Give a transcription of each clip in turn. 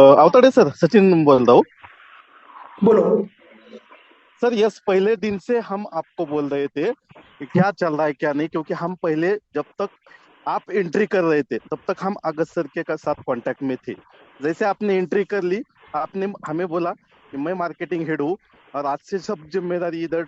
Awtade sir, Sachin बोल रहा हूँ। बोलो। सर यस, पहले दिन से हम आपको बोल रहे थे कि क्या चल रहा है क्या नहीं, क्योंकि हम पहले जब तक आप एंट्री कर रहे थे तब तक हम अगस्त सर के साथ कांटेक्ट में थे। जैसे आपने एंट्री कर ली, आपने हमें बोला कि मैं मार्केटिंग हेड हूँ और आज से सब जिम्मेदारी इधर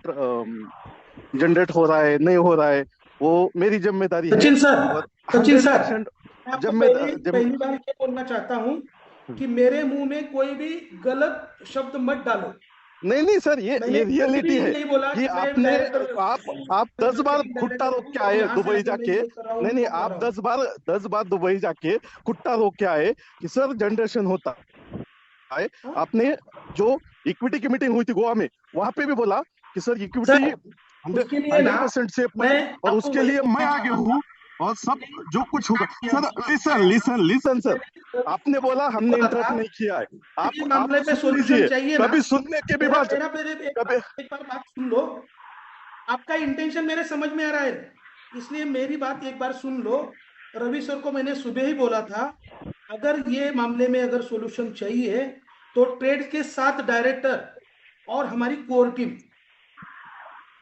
जनरेट हो रहा है नहीं हो रहा है, वो मेरी जिम्मेदारी है। सचिन सर, और सचिन हंड्रेड सर, परसेंट मैं आपको जिम्मेदार पहली बार ये बोलना चाहता हूँ कि मेरे मुंह में कोई भी गलत शब्द मत डालो। नहीं नहीं सर, मैंने ये कभी भी रियलिटी है नहीं बोला कि कि मैं आपने डायरेक्टर आप मैं 10 बार मार्केटिंग खुट्टा डायरेक्टर रोक हूँ के और आए यहाँ से दुबई आगे मैं जाके। ये कर रहा हूँ नहीं नहीं, वो कर आप रहा हूँ। 10 बार दुबई जाके खुट्टा रोक के आए कि सर जनरेशन होता है। हाँ? आपने जो इक्विटी की मीटिंग हुई थी गोवा में, वहां पे भी बोला कि सर इक्विटी सर, हंड्रेड उसके लिए ना 100% सेफ मैं है और आपको उसके वही लिए मैं बोलना आगे चाहता था। हूँ। और सब जो कुछ होगा मैंने sir, listen listen listen sir, आपने बोला हमने बोला इंटरप्ट था नहीं किया है। कि ये आप मामले पे सुन सॉल्यूशन लीजिए, चाहिए ना। कभी सुनने के भी मेरा बाद मेरा मेरे कभी। एक बार बात सुन लो। आपका इंटेंशन मेरे समझ में आ रहा है, इसलिए मेरी बात एक बार सुन लो। रवि सर को मैंने सुबह ही बोला था, अगर ये मामले में अगर सॉल्यूशन चाहिए तो ट्रेड के 7 डायरेक्टर और हमारी कोर टीम, ये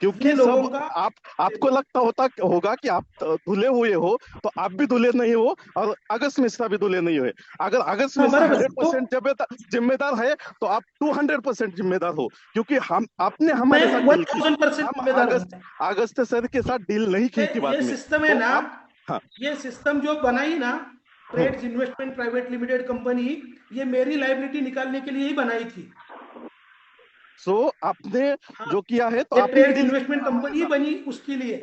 क्योंकि लोगों सब का। आप आपको लगता होता होगा कि आप धुले हुए हो, तो आप भी धुले नहीं हो और अगस्त मिश्रा भी धुले नहीं हुए। अगर अगस्त हाँ, मिश्रा बराबर। हंड्रेड तो परसेंट जिम्मेदार है, तो आप 200% जिम्मेदार हो, क्योंकि हम आपने मैं हमारे साथ वन डील की। थाउजेंड परसेंट हम जिम्मेदार हूँ। अगस्त सर के साथ डील नहीं की थी ये बाद में, सिस्टम है तो ना, आप। हाँ। ये सिस्टम जो बनाई ना, हम्म। Trades investment private limited company, ये मेरी लाइबिलिटी निकालने के लिए ही बनाई थी। सो आपने हाँ, जो किया है, तो ये आपने ट्रेड्स डील की इन्वेस्टमेंट हमारे कंपनी ही साथ। बनी उसके लिए।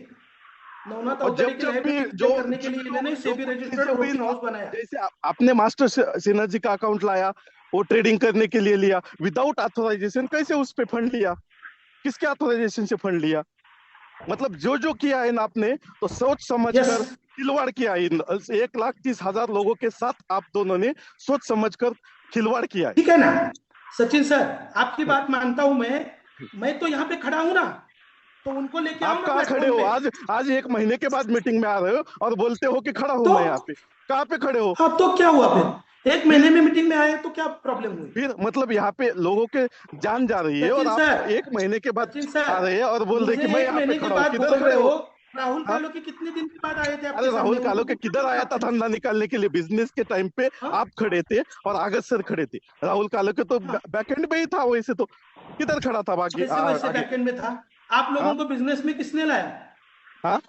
नवनाथ और अवतड़े की जब भी लाइबिलिटी जो क्लियर करने के जो लिए जो इन्होंने जो सेबी कुछ चीजें रजिस्टर्ड हुई ब्रोकिंग ना, हाउस बनाया। जैसे आपने मास्टर सिनर्जी का अकाउंट लाया, वो ट्रेडिंग करने के लिए लिया विदाउट ऑथोराइजेशन। कैसे उस पे फंड लिया? किसके ऑथोराइजेशन से फंड लिया? मतलब जो जो किया है ना आपने, तो सोच समझ यस। कर खिलवाड़ किया है। 1,30,000 लोगों के साथ आप दोनों ने सोच समझ कर खिलवाड़ किया है। ठीक है ना सचिन सर, आपकी हाँ। बात मानता हूं मैं तो यहाँ पे खड़ा हूं ना, तो उनको लेके आओ आप ना कहाँ खड़े प्लेटफॉर्म हो? पे। आज आज 1 महीने के बाद मीटिंग में आ रहे हो और बोलते हो कि खड़ा हूं तो मैं यहाँ पे। कहाँ पे खड़े हो? हाँ, तो क्या हुआ फिर? एक फिर महीने में मीटिंग में आए तो क्या प्रॉब्लम हुई? फिर मतलब यहाँ पे लोगों के जान जा रही है और सचिन आप सर, 1 महीने के बाद सचिन सर, आ रहे हैं और बोल रहे कि मुझे मैं एक यहाँ पे महीने के खड़ा हूँ। बाद किधर बोल खड़े रहे हो? हो। राहुल हाँ। कालो के कितने दिन के बाद आए थे अरे आपके राहुल सामने, कालो उनको के पूछना किधर नहीं था आया था आपने? धंधा निकालने के लिए? बिजनेस के टाइम पे हाँ, आप खड़े थे और आगस्त सर खड़े थे। राहुल कालो के तो हाँ। बैकएंड पे ही था वैसे तो। किधर खड़ा था बाकी कैसे वैसे आगे? बैकएंड में था? आप हाँ। लोगों को बिजनेस में किसने लाया? हाँ।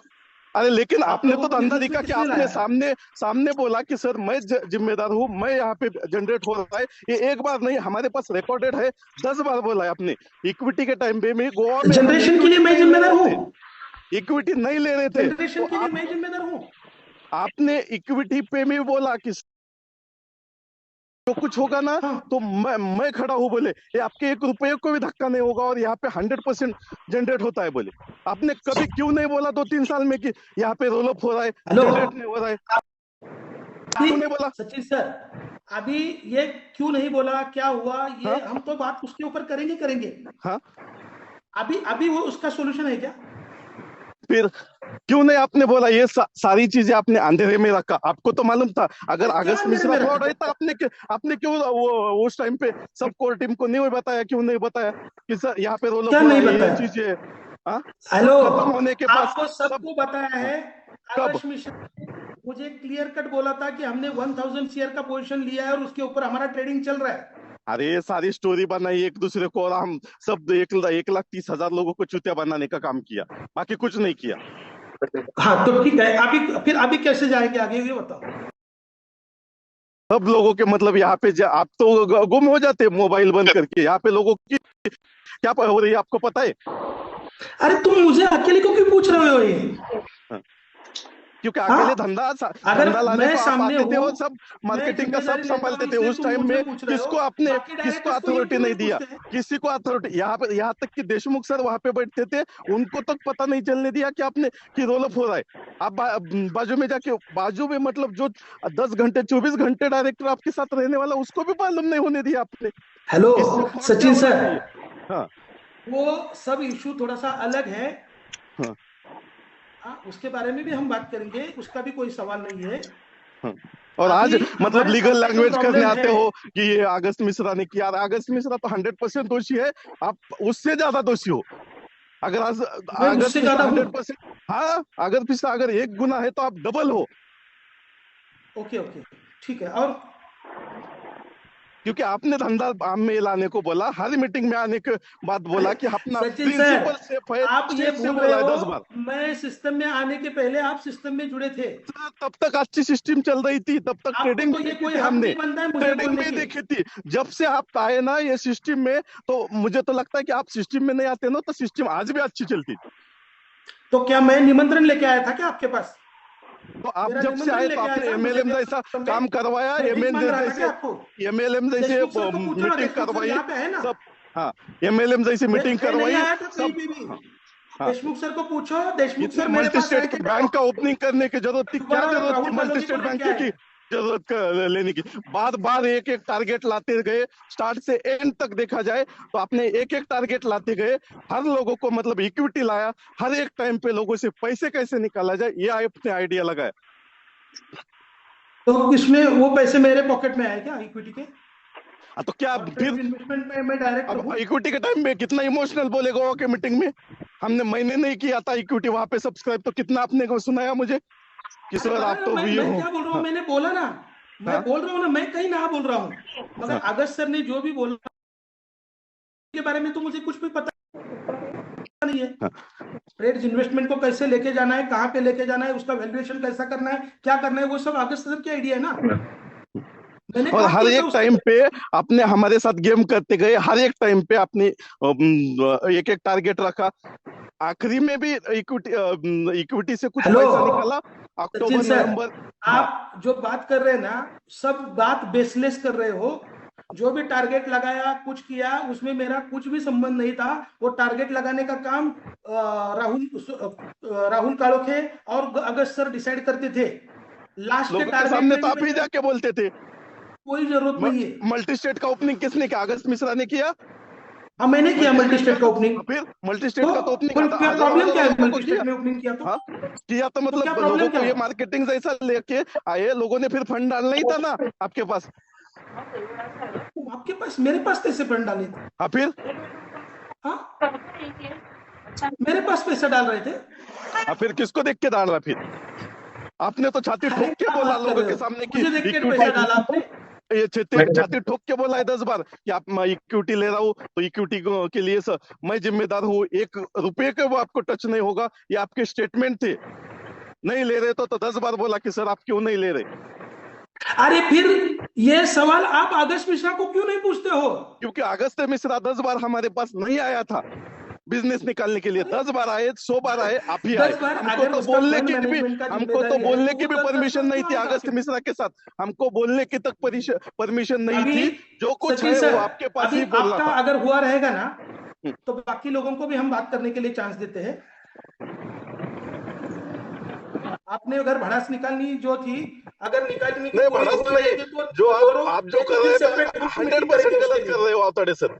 अरे लेकिन आप आपने लोगों तो को धंधा बिजनेस में दिखा कि किसने आपने लाया? सामने सामने बोला कि सर मैं जिम्मेदार हूँ, मैं यहाँ पे जनरेट हो रहा है। ये एक बार नहीं, हमारे पास रिकॉर्डेड है। 10 बार बोला है आपने। इक्विटी के टाइम पे में गोवा में हम जनरेशन के लिए इक्विटी मैं नहीं ले जिम्मेदार रहे हूं। थे। इक्विटी नहीं ले रहे थे, तो जनरेशन के लिए आप मैं जिम्मेदार हूं। आपने इक्विटी पे में बोला कि जो कुछ होगा ना, हाँ। तो मैं खड़ा हूँ बोले। ये आपके 1 रुपये को भी धक्का नहीं होगा और यहाँ पे 100% जनरेट होता है बोले। आपने कभी क्यों नहीं बोला 2-3 साल में कि यहाँ पे रोल अप हो रहा है, हेलो। जनरेट नहीं हो रहा है? अभी क्यों नहीं बोला? सचिन सर, अभी ये क्यों नहीं बोला, क्या हुआ, हाँ। ये हम तो बात उसके ऊपर करेंगे करेंगे। हाँ। अभी अभी वो उसका सॉल्यूशन है क्या? फिर क्यों नहीं आपने बोला? ये सारी चीजें आपने अंधेरे में रखा। आपको तो मालूम था अगर अरे क्या अगस्त अंधेरे मिश्रा में फ्रॉड है, रखा? तो आपने क्यों वो उस टाइम पे सब कोर टीम को नहीं बताया? क्यों नहीं बताया कि सर यहाँ पे रोल क्या अप हो रहा नहीं है, ये बताया? चीजें? हाँ। हेलो, सब खत्म होने के पास आपको सब। सबको बताया हाँ। है। कब? आदर्श मिश्रा ने मुझे क्लियर कट बोला था कि हमने 1000 शेयर का पोजीशन लिया है और उसके ऊपर हमारा ट्रेडिंग चल रहा है। अरे ये सारी स्टोरी बनाई एक दूसरे को, और हम सब 1,30,000 लोगों को चूतिया बनाने का काम किया, बाकी कुछ नहीं किया। हाँ, तो ठीक है, अभी फिर अभी कैसे जाएंगे आगे ये बताओ। सब लोगों के मतलब यहाँ पे आप तो गुम हो जाते मोबाइल बंद करके। यहाँ पे लोगों की क्या हो रही है आपको पता है? अरे तुम मुझे अकेले को क्यों पूछ रहे हो ये? हाँ। क्योंकि अकेले हाँ, अगर धंधा लाने मैं को आप सामने आते थे हूं, और सब मैं मार्केटिंग का सब जिम्मेदारी लेता हूं, संभालते थे इसलिए उस तुम टाइम मुझे में। पूछ रहे हो। बाकी किसको डायरेक्टर्स को ये अथॉरिटी क्यों नहीं नहीं दिया? पूछते हैं? किसी को अथॉरिटी यहाँ तक कि देशमुख सर वहां पे बैठते थे, उनको तक पता नहीं चलने दिया कि आपने कि रोल अप हो रहा है। आप बाजू में जाके, बाजू में मतलब जो 10 घंटे 24 घंटे डायरेक्टर आपके साथ रहने वाला, उसको भी मालूम नहीं होने दिया आपने। हेलो इससे फ्रॉड क्या सचिन होना सर, चाहिए? हाँ। वो सब इशू थोड़ा सा अलग है। हाँ। हाँ, उसके बारे में भी हम बात करेंगे, उसका भी कोई सवाल नहीं है। हाँ। और आज अभी मतलब हमारे लीगल साथ जो लैंग्वेज करने प्रॉब्लम आते है, हो कि ये अगस्त मिश्रा ने किया। अगस्त मिश्रा तो 100% दोषी है, आप उससे ज्यादा दोषी हो। अगर आज मैं अगस्त उससे मिश्रा ज्यादा हूँ। 100%, हाँ अगस्त मिश्रा अगर एक गुना है तो आप डबल हो। ओके ओके, ठीक है। और क्योंकि आपने धंधा आम में लाने को बोला, हर मीटिंग में आने के बाद बोला कि अपना सचिन सर, प्रिंसिपल सेफ है, आप ये स्टेज से भूल रहे बोला है हो, 10 बार। मैं सिस्टम में आने के पहले आप सिस्टम में जुड़े थे। तब तक अच्छी सिस्टम चल रही थी, तब तक आपको ट्रेडिंग तो भी ये देखी कोई थी हक हमने, नहीं बनता है मुझे ट्रेडिंग बोलने भी की। देखी थी। जब से आप आए ना ये सिस्टम में, तो मुझे तो लगता है कि आप सिस्टम में नहीं आते ना तो सिस्टम आज भी अच्छी चलती। तो क्या मैं निमंत्रण लेके आया था क्या आपके पास? तो आप मेरा जब से निमंत्रण आए तो लेके आया आपने था मुझे एमएलएम जैसा में? काम करवाया, मैं भीख मांग एमएलएम रहा था क्या जैसे, आपको? एमएलएम जैसे देशमुख सर को पूछो ना, मीटिंग देशमुख सर करवाई यहाँ पे है ना? सब। हाँ, एमएलएम जैसी मीटिंग मैं नहीं करवाई आया था कहीं सब। पे भी। हाँ हाँ। देशमुख सर को पूछो, देशमुख इतने सर मेरे मल्टी पास आए स्टेट थे बैंक का ओपनिंग करने की जरूरत थी क्या? दोबारा जरूरत थी राहुल मल्टी कालोनी को स्टेट लेके बैंक की आए। जरूरत लेने की? बार बार एक एक टारगेट लाते गए, स्टार्ट से एंड तक देखा जाए तो आपने एक एक टारगेट लाते गए। हर लोगों को मतलब इक्विटी लाया, हर एक टाइम पे लोगों से पैसे कैसे निकाला जाए ये आपने आइडिया लगाया। तो इसमें वो पैसे मेरे पॉकेट में आए क्या इक्विटी के? तो क्या और फिर? ट्रेड इन्वेस्टमेंट में मैं डायरेक्टर अब हूँ। इक्विटी के टाइम में कितना इमोशनल बोले गोवा के मीटिंग में, हमने मैंने नहीं किया था इक्विटी वहां पे सब्सक्राइब, तो कितना आपने को सुनाया मुझे कि अरे सर पता आप है ना, तो ये मैं हो। क्या बोल रहा हूँ, हाँ मैंने बोला ना, मैं हाँ बोल रहा हूँ ना, मैं कहीं ना बोल रहा हूँ। मगर हाँ अगस्त सर ने जो भी बोला के बारे में तो मुझे कुछ भी पता नहीं है। हाँ। ट्रेड इन्वेस्टमेंट को कैसे लेके जाना है, कहाँ पे लेके जाना है, उसका वैल्यूएशन कैसा करना है, क्या करना है, वो सब अगस्त सर की आइडिया है ना। मैंने और काम हर किया था एक उसके टाइम लिए। पे आपने हमारे साथ गेम करते गए, हर एक टाइम पे आपने एक एक टारगेट रखा। आखिरी में भी इक्विटी इक्विटी से कुछ हेलो पैसा निकाला सचिन अक्टूबर सर, नवंबर। हाँ, आप जो बात कर रहे हैं ना, सब बात बेसलेस कर रहे हो। जो भी टारगेट लगाया, कुछ किया, उसमें मेरा कुछ भी संबंध नहीं था। वो टारगेट लगाने का काम राहुल कालोखे और अगस्त सर डिसाइड करते थे। लास्ट के लोगों के टारगेट सामने में तो भी आप ही मैंने जाके बोलते थे। कोई जरूरत नहीं है। मल्टी स्टेट का ओपनिंग किसने किया? अगस्त मिश्रा ने किया। हाँ, मैंने किया मल्टी मल्टी स्टेट का स्टेट का तो ओपनिंग। फिर मल्टी स्टेट तो का तो ओपनिंग कोई क्या हजारों प्रॉब्लम क्या हजारों है लोगों को मल्टी किया। स्टेट में ओपनिंग किया हाँ, किया तो तो क्या मतलब लोगों प्रॉब्लम क्या को ये है? मार्केटिंग जैसा लेके आए, लोगों ने फिर फंड डालना ही था ना आपके पास। आपके पास, मेरे पास कैसे फंड डाले थे? हाँ फिर। हाँ, मेरे पास पैसा डाल रहे थे। हाँ फिर किसको देख के डाल रहा फिर? आपने तो छाती अरे ठोक के क्या बोला बात कर लोगों रहे के हो, सामने कि मुझे देख के पैसा डाला इक्विटी, आपने? ये छाती छाती ठोक के बोला है 10 बार कि आप, मैं इक्विटी ले रहा हूँ तो इक्विटी के लिए सर मैं जिम्मेदार हूँ, 1 रुपए का वो आपको टच नहीं होगा, ये आपके स्टेटमेंट थे। नहीं ले रहे तो 10 बार बोला कि सर आप क्यों नहीं ले रहे। अरे फिर ये सवाल आप आदर्श मिश्रा को क्यों नहीं पूछते हो? क्योंकि अगस्त मिश्रा 10 बार हमारे पास नहीं आया था बिजनेस निकालने के लिए। 10 बार आए, 100 बार आए, आप ही आए। 10 बार अगर उसका फंड मैनेजमेंट का हमको तो जिम्मेदारी है बोलने तो की वो भी 10 परमिशन बार नहीं क्यों थी आएगा अगस्त आपके पास? मिश्रा के साथ। हमको बोलने की तक परमिशन नहीं अभी थी। जो कुछ सचिन है वो सर, आपके पास अभी ही बोलना आपका था। अगर हुआ रहेगा ना, हम्म। तो बाकी लोगों को भी हम बात करने के लिए चांस देते हैं। आपने अगर भड़ास निकालनी जो थी, अगर निकालने की नहीं पूरी भड़ास हो नहीं, रही थी तो जो दोनों आप जो एक कर दिन रहे सेपरेट हैं ग्रुप मीटिंग 100% करेंगे उसके गलत कर लिए। रहे हो आप, सर।